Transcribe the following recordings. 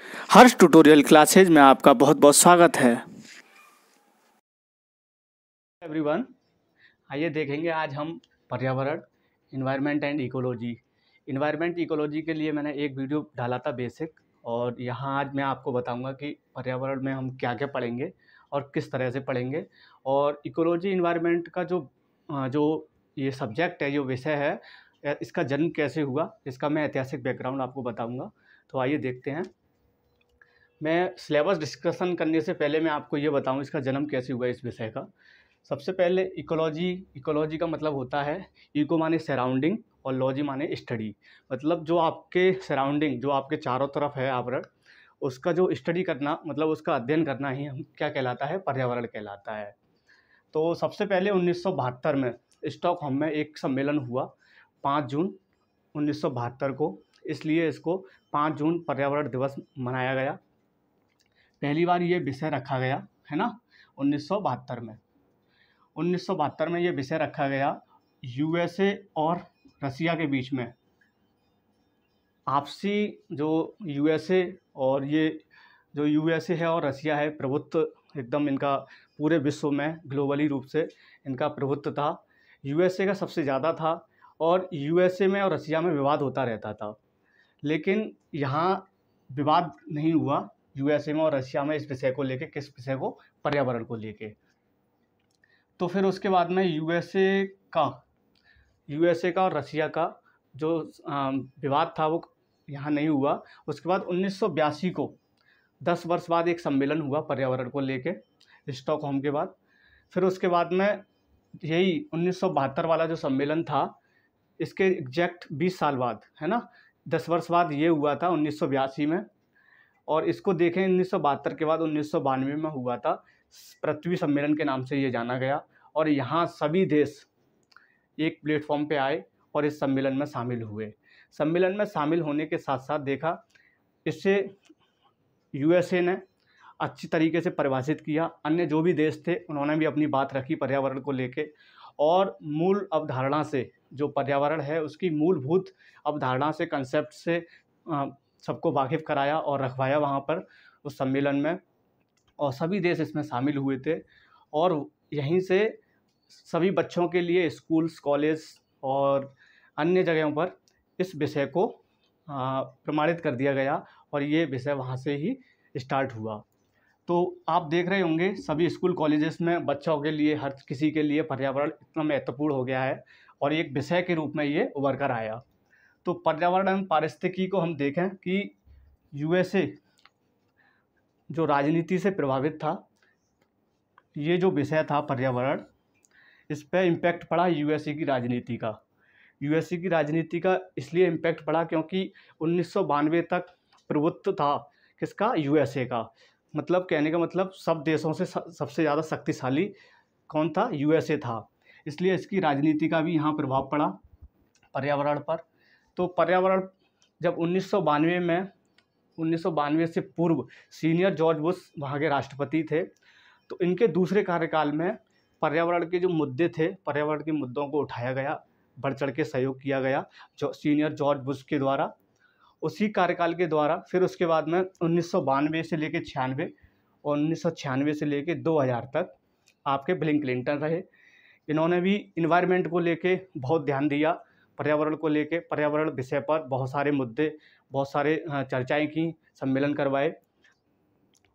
हर्ष tutorial classes में आपका बहुत बहुत स्वागत है। एवरीवन, आइए देखेंगे आज हम पर्यावरण, environment and ecology. Environment ecology के लिए मैंने एक वीडियो डाला था बेसिक, और यहाँ आज मैं आपको बताऊंगा कि पर्यावरण में हम क्या क्या पढ़ेंगे और किस तरह से पढ़ेंगे। और इकोलॉजी इन्वायरमेंट का जो ये सब्जेक्ट है, जो विषय है, इसका जन्म कैसे हुआ, इसका मैं ऐतिहासिक बैकग्राउंड आपको बताऊंगा। तो आइए देखते हैं। मैं सिलेबस डिस्कशन करने से पहले मैं आपको ये बताऊं इसका जन्म कैसे हुआ इस विषय का। सबसे पहले इकोलॉजी का मतलब होता है, इको माने सराउंडिंग और लॉजी माने स्टडी। मतलब जो आपके सराउंडिंग, जो आपके चारों तरफ है आवरण, उसका जो स्टडी करना, मतलब उसका अध्ययन करना ही हम क्या कहलाता है, पर्यावरण कहलाता है। तो सबसे पहले 1972 में स्टॉकहोम में एक सम्मेलन हुआ 5 जून 1972 को, इसलिए इसको 5 जून पर्यावरण दिवस मनाया गया। पहली बार ये विषय रखा गया है ना 1972 में ये विषय रखा गया यूएसए और रसिया के बीच में। आपसी जो यूएसए और ये जो यूएसए है और रसिया है, प्रभुत्व एकदम इनका पूरे विश्व में ग्लोबली रूप से इनका प्रभुत्व था। यूएसए का सबसे ज़्यादा था और यूएसए में और रसिया में विवाद होता रहता था, लेकिन यहाँ विवाद नहीं हुआ यूएसए में और रशिया में इस विषय को लेके। किस विषय को? पर्यावरण को लेके। तो फिर उसके बाद में यूएसए का और रशिया का जो विवाद था वो यहाँ नहीं हुआ। उसके बाद 1982 को 10 वर्ष बाद एक सम्मेलन हुआ पर्यावरण को लेके स्टॉकहोम के बाद। फिर उसके बाद में यही 1972 वाला जो सम्मेलन था, इसके एग्जैक्ट 20 साल बाद, है ना, 10 वर्ष बाद ये हुआ था 1982 में। और इसको देखें 1972 के बाद 1992 में हुआ था पृथ्वी सम्मेलन के नाम से ये जाना गया। और यहाँ सभी देश एक प्लेटफॉर्म पे आए और इस सम्मेलन में शामिल हुए। सम्मेलन में शामिल होने के साथ साथ देखा, इससे यूएसए ने अच्छी तरीके से परिभाषित किया, अन्य जो भी देश थे उन्होंने भी अपनी बात रखी पर्यावरण को लेके। और मूल अवधारणा से, जो पर्यावरण है उसकी मूलभूत अवधारणा से, कंसेप्ट से सबको वाकिफ़ कराया और रखवाया वहाँ पर उस सम्मेलन में। और सभी देश इसमें शामिल हुए थे। और यहीं से सभी बच्चों के लिए स्कूल्स, कॉलेज और अन्य जगहों पर इस विषय को प्रमाणित कर दिया गया और ये विषय वहाँ से ही स्टार्ट हुआ। तो आप देख रहे होंगे सभी स्कूल कॉलेजेस में बच्चों के लिए, हर किसी के लिए पर्यावरण इतना महत्वपूर्ण हो गया है और एक विषय के रूप में ये उभर कर आया। तो पर्यावरण एवं पारिस्थितिकी को हम देखें कि यूएसए जो राजनीति से प्रभावित था, ये जो विषय था पर्यावरण, इस पर इम्पैक्ट पड़ा यूएसए की राजनीति का। यूएसए की राजनीति का इसलिए इम्पैक्ट पड़ा क्योंकि 1992 तक प्रभुत्व था किसका? यूएसए का। मतलब कहने का मतलब सब देशों से सबसे ज़्यादा शक्तिशाली कौन था? यूएसए था। इसलिए इसकी राजनीति का भी यहाँ प्रभाव पड़ा पर्यावरण पर। तो पर्यावरण जब 1992 से पूर्व सीनियर जॉर्ज बुश वहाँ के राष्ट्रपति थे, तो इनके दूसरे कार्यकाल में पर्यावरण के जो मुद्दे थे, पर्यावरण के मुद्दों को उठाया गया, बढ़ चढ़ के सहयोग किया गया जो सीनियर जॉर्ज बुश के द्वारा, उसी कार्यकाल के द्वारा। फिर उसके बाद में 1992 से लेकर 96 और 1996 से लेकर 2000 तक आपके बिल क्लिंटन रहे। इन्होंने भी इन्वायरमेंट को लेके बहुत ध्यान दिया, पर्यावरण को लेके, पर्यावरण विषय पर बहुत सारे मुद्दे, बहुत सारे चर्चाएं की, सम्मेलन करवाए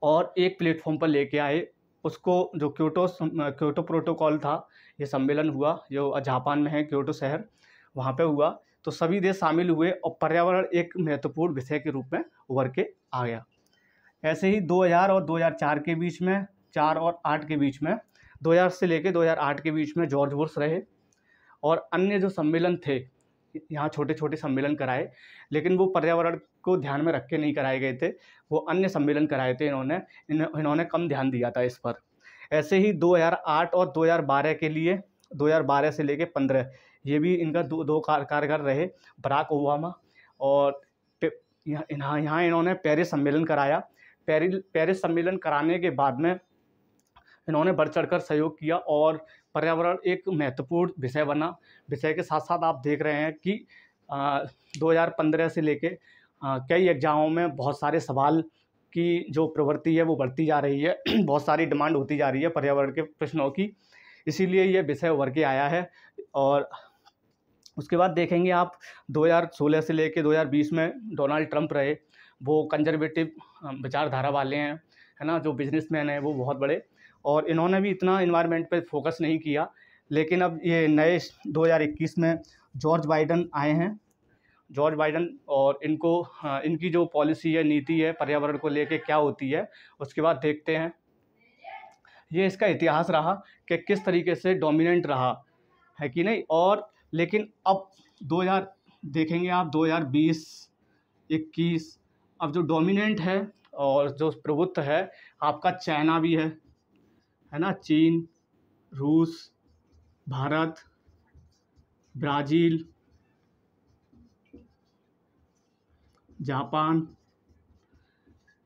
और एक प्लेटफॉर्म पर लेके आए उसको। जो क्योटो प्रोटोकॉल था, ये सम्मेलन हुआ जो जापान में है, क्योटो शहर, वहाँ पे हुआ। तो सभी देश शामिल हुए और पर्यावरण एक महत्वपूर्ण विषय के रूप में उभर के आ गया। ऐसे ही 2000 और 2004 के बीच में, 4 और 8 के बीच में, 2000 से लेकर 2008 के बीच में जॉर्ज बुश रहे। और अन्य जो सम्मेलन थे, यहाँ छोटे छोटे सम्मेलन कराए, लेकिन वो पर्यावरण को ध्यान में रख के नहीं कराए गए थे, वो अन्य सम्मेलन कराए थे इन्होंने कम ध्यान दिया था इस पर। ऐसे ही 2008 और 2012 के लिए, 2012 से लेके 15, ये भी इनका दो कार्यकाल रहे बराक ओबामा। और यहाँ इन्होंने पेरिस सम्मेलन कराया। पेरिस सम्मेलन कराने के बाद में इन्होंने बढ़ चढ़कर सहयोग किया और पर्यावरण एक महत्वपूर्ण विषय बना। विषय के साथ साथ आप देख रहे हैं कि 2015 से लेके कई एग्जामों में बहुत सारे सवाल की जो प्रवृत्ति है वो बढ़ती जा रही है बहुत सारी डिमांड होती जा रही है पर्यावरण के प्रश्नों की, इसीलिए ये विषय उभर के आया है। और उसके बाद देखेंगे आप 2016 से लेके 2020 में डोनाल्ड ट्रंप रहे, वो कंजर्वेटिव विचारधारा वाले हैं, है ना, जो बिजनेसमैन हैं वो बहुत बड़े, और इन्होंने भी इतना इन्वायरमेंट पे फोकस नहीं किया। लेकिन अब ये नए 2021 में जॉर्ज बाइडन आए हैं, जॉर्ज बाइडन, और इनको इनकी जो पॉलिसी है, नीति है पर्यावरण को लेके क्या होती है, उसके बाद देखते हैं। ये इसका इतिहास रहा कि किस तरीके से डोमिनेंट रहा है कि नहीं। और लेकिन अब 2000 देखेंगे आप 2020, 21, अब जो डोमिनेंट है और जो प्रभुत्व है आपका चाइना भी है ना, चीन, रूस, भारत, ब्राज़ील, जापान।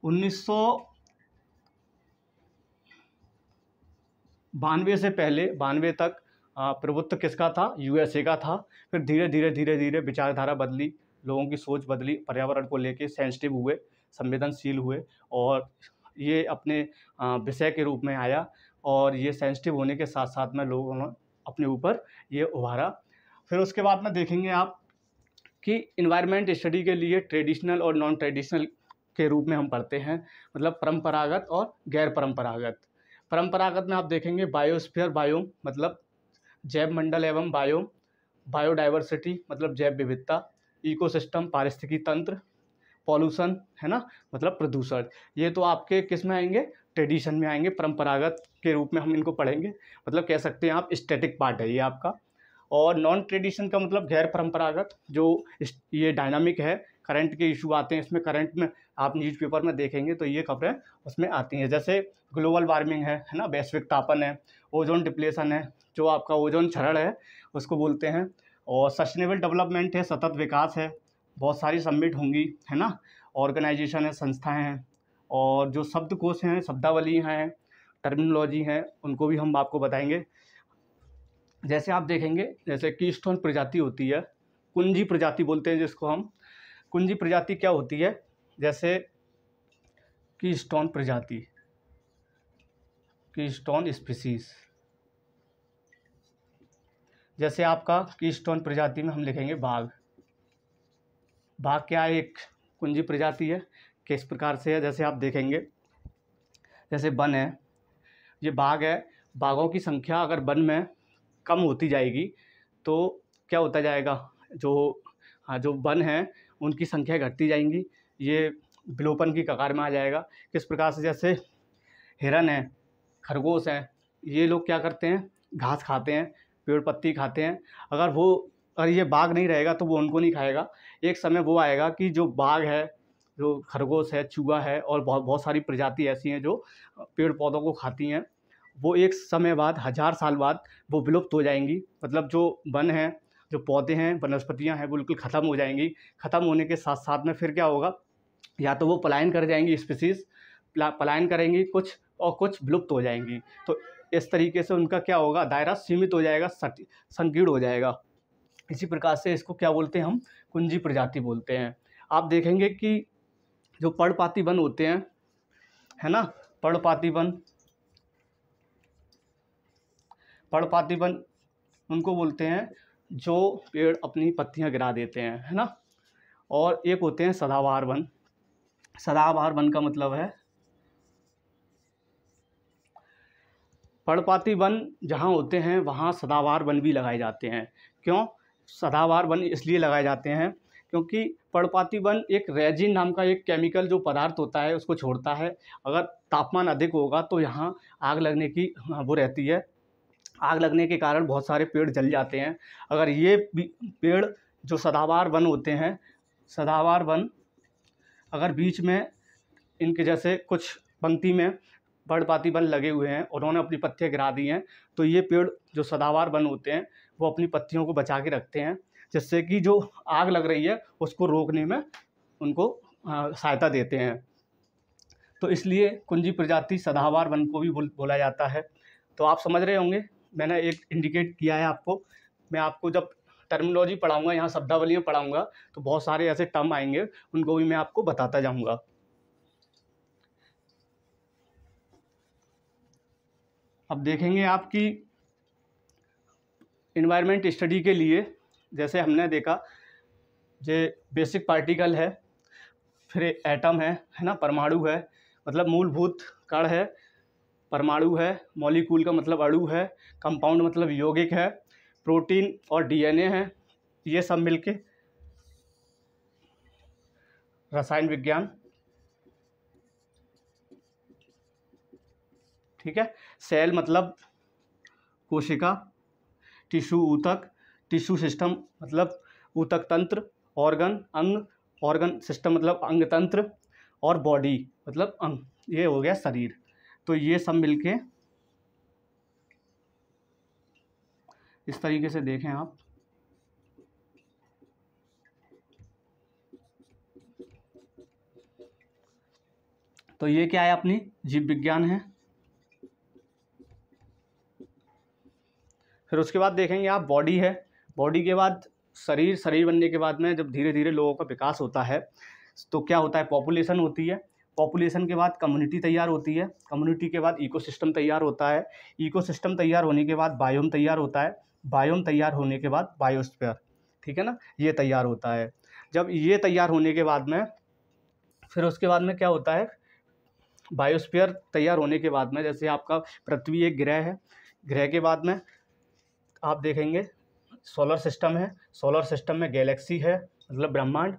1992 से पहले 92 तक प्रभुत्व किसका था? यूएसए का था। फिर धीरे धीरे विचारधारा बदली, लोगों की सोच बदली, पर्यावरण को लेके सेंसिटिव हुए, संवेदनशील हुए, और ये अपने विषय के रूप में आया, और ये सेंसिटिव होने के साथ साथ में लोगों ने अपने ऊपर ये उभारा। फिर उसके बाद में देखेंगे आप कि इन्वायरमेंट स्टडी के लिए ट्रेडिशनल और नॉन ट्रेडिशनल के रूप में हम पढ़ते हैं, मतलब परंपरागत और गैर परंपरागत। परंपरागत में आप देखेंगे बायोस्फीयर, बायोम मतलब जैव मंडल एवं बायोम, बायोडाइवर्सिटी मतलब जैव विविधता, इकोसिस्टम पारिस्थितिकी तंत्र, पॉल्यूशन है ना, मतलब प्रदूषण। ये तो आपके किस में आएंगे? ट्रेडिशन में आएंगे, परंपरागत के रूप में हम इनको पढ़ेंगे, मतलब कह सकते हैं आप स्टैटिक पार्ट है ये आपका। और नॉन ट्रेडिशन का मतलब गैर परंपरागत, जो ये डायनामिक है, करंट के इशू आते हैं इसमें, करंट में आप न्यूज़पेपर में देखेंगे तो ये खबरें उसमें आती हैं, जैसे ग्लोबल वार्मिंग है ना, वैश्विक तापन है, ओजोन डिप्लेशन है, जो आपका ओजोन क्षरण है उसको बोलते हैं, और सस्टेनेबल डेवलपमेंट है, सतत विकास है, बहुत सारी समिट होंगी, है ना, ऑर्गेनाइजेशन है, संस्थाएं हैं, और जो शब्दकोश हैं, शब्दावली हैं, टर्मिनोलॉजी हैं, उनको भी हम आपको बताएंगे। जैसे आप देखेंगे, जैसे कीस्टोन प्रजाति होती है, कुंजी प्रजाति बोलते हैं जिसको हम, कुंजी प्रजाति क्या होती है? जैसे कीस्टोन प्रजाति, कीस्टोन स्पीसीज, जैसे आपका कीस्टोन प्रजाति में हम लिखेंगे बाघ। बाघ क्या है? एक कुंजी प्रजाति है। किस प्रकार से है? जैसे आप देखेंगे, जैसे वन है, ये बाघ है, बाघों की संख्या अगर वन में कम होती जाएगी तो क्या होता जाएगा? जो वन हैं उनकी संख्या घटती जाएंगी, ये विलोपन की कगार में आ जाएगा। किस प्रकार से? जैसे हिरन है, खरगोश हैं, ये लोग क्या करते हैं? घास खाते हैं, पेड़ पत्ती खाते हैं। अगर ये बाघ नहीं रहेगा तो वो उनको नहीं खाएगा। एक समय वो आएगा कि जो बाघ है, जो खरगोश है, चूहा है, और बहुत बहुत सारी प्रजाति ऐसी हैं जो पेड़ पौधों को खाती हैं, वो एक समय बाद, 1000 साल बाद वो विलुप्त हो जाएंगी। मतलब जो वन है, जो पौधे हैं, वनस्पतियां हैं, वो बिल्कुल ख़त्म हो जाएंगी। ख़त्म होने के साथ साथ में फिर क्या होगा? या तो वो पलायन कर जाएंगी, स्पीसीज पलायन करेंगी कुछ, और कुछ विलुप्त हो जाएंगी। तो इस तरीके से उनका क्या होगा? दायरा सीमित हो जाएगा, संकीर्ण हो जाएगा। इसी प्रकार से इसको क्या बोलते हैं? हम कुंजी प्रजाति बोलते हैं। आप देखेंगे कि जो पर्णपाती वन होते हैं, है ना, पर्णपाती वन उनको बोलते हैं जो पेड़ अपनी पत्तियां गिरा देते हैं, है ना। और एक होते हैं सदाबहार वन। सदाबहार वन का मतलब है, पर्णपाती वन जहाँ होते हैं वहाँ सदाबहार वन भी लगाए जाते हैं। क्यों सदाबहार वन इसलिए लगाए जाते हैं? क्योंकि पर्णपाती वन एक रेजिन नाम का एक केमिकल जो पदार्थ होता है उसको छोड़ता है। अगर तापमान अधिक होगा तो यहाँ आग लगने की वो रहती है, आग लगने के कारण बहुत सारे पेड़ जल जाते हैं। अगर ये पेड़ जो सदाबहार वन होते हैं, सदाबहार वन अगर बीच में इनके जैसे कुछ पंक्ति में पर्णपाती वन लगे हुए हैं, उन्होंने अपनी पत्तियां गिरा दी हैं, तो ये पेड़ जो सदाबहार वन होते हैं वो अपनी पत्तियों को बचा के रखते हैं, जिससे कि जो आग लग रही है उसको रोकने में उनको सहायता देते हैं। तो इसलिए कुंजी प्रजाति सदाबहार वन को भी बोला जाता है। तो आप समझ रहे होंगे, मैंने एक इंडिकेट किया है आपको। मैं आपको जब टर्मिनोलॉजी पढ़ाऊँगा, यहाँ शब्दावलियाँ पढ़ाऊँगा, तो बहुत सारे ऐसे टर्म आएंगे, उनको भी मैं आपको बताता जाऊँगा। अब देखेंगे आपकी इन्वायरमेंट स्टडी के लिए, जैसे हमने देखा जे बेसिक पार्टिकल है, फिर एटम है ना, परमाणु है मतलब मूलभूत कण है, परमाणु है, मॉलिक्यूल का मतलब अणु है, कंपाउंड मतलब यौगिक है, प्रोटीन और डीएनए है, ये सब मिलके रसायन विज्ञान, ठीक है। सेल मतलब कोशिका, टिश्यू ऊतक, टिश्यू सिस्टम मतलब ऊतक तंत्र, ऑर्गन अंग, ऑर्गन सिस्टम मतलब अंग तंत्र, और बॉडी मतलब अंग, ये हो गया शरीर। तो ये सब मिलके इस तरीके से देखें आप, तो ये क्या है, अपनी जीव विज्ञान है। फिर उसके बाद देखेंगे आप बॉडी है, बॉडी के बाद शरीर, शरीर बनने के बाद में जब धीरे धीरे लोगों का विकास होता है तो क्या होता है, पॉपुलेशन होती है, पॉपुलेशन के बाद कम्युनिटी तैयार होती है, कम्युनिटी के बाद इकोसिस्टम तैयार होता है, इकोसिस्टम तैयार होने के बाद बायोम तैयार होता है, बायोम तैयार होने के बाद बायोस्फीयर, ठीक है ना, ये तैयार होता है। जब ये तैयार होने के बाद में फिर उसके बाद में क्या होता है, बायोस्फीयर तैयार होने के बाद में, जैसे आपका पृथ्वी एक ग्रह है, ग्रह के बाद में आप देखेंगे सोलर सिस्टम है, सोलर सिस्टम में गैलेक्सी है मतलब ब्रह्मांड,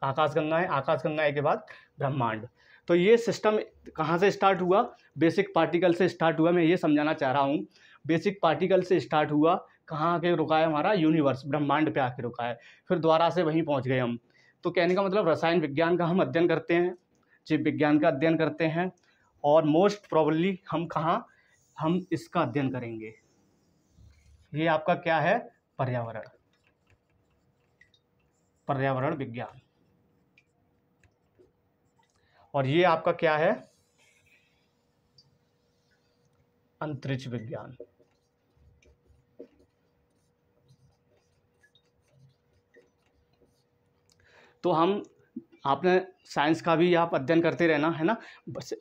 आकाशगंगा है, आकाशगंगा के बाद ब्रह्मांड। तो ये सिस्टम कहाँ से स्टार्ट हुआ, बेसिक पार्टिकल से स्टार्ट हुआ। मैं ये समझाना चाह रहा हूँ, बेसिक पार्टिकल से स्टार्ट हुआ, कहाँ आके रुका है, हमारा यूनिवर्स ब्रह्मांड पे आके रुका है, फिर दोबारा से वहीं पहुँच गए हम। तो कहने का मतलब रसायन विज्ञान का हम अध्ययन करते हैं, जीव विज्ञान का अध्ययन करते हैं, और मोस्ट प्रोबेबली हम इसका अध्ययन करेंगे। ये आपका क्या है, पर्यावरण, पर्यावरण विज्ञान। और ये आपका क्या है, अंतरिक्ष विज्ञान। तो हम आपने साइंस का भी आप अध्ययन करते रहना है ना,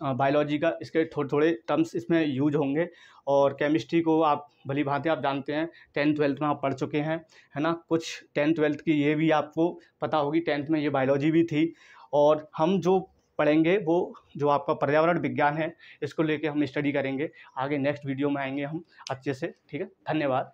बायोलॉजी का इसके थोड़े थोड़े टर्म्स इसमें यूज होंगे, और केमिस्ट्री को आप भली भांति आप जानते हैं, 10th-12th में आप पढ़ चुके हैं है ना, कुछ 10th-12th की ये भी आपको पता होगी, 10th में ये बायोलॉजी भी थी। और हम जो पढ़ेंगे वो जो आपका पर्यावरण विज्ञान है, इसको लेके हम स्टडी करेंगे, आगे नेक्स्ट वीडियो में आएंगे हम अच्छे से, ठीक है। धन्यवाद।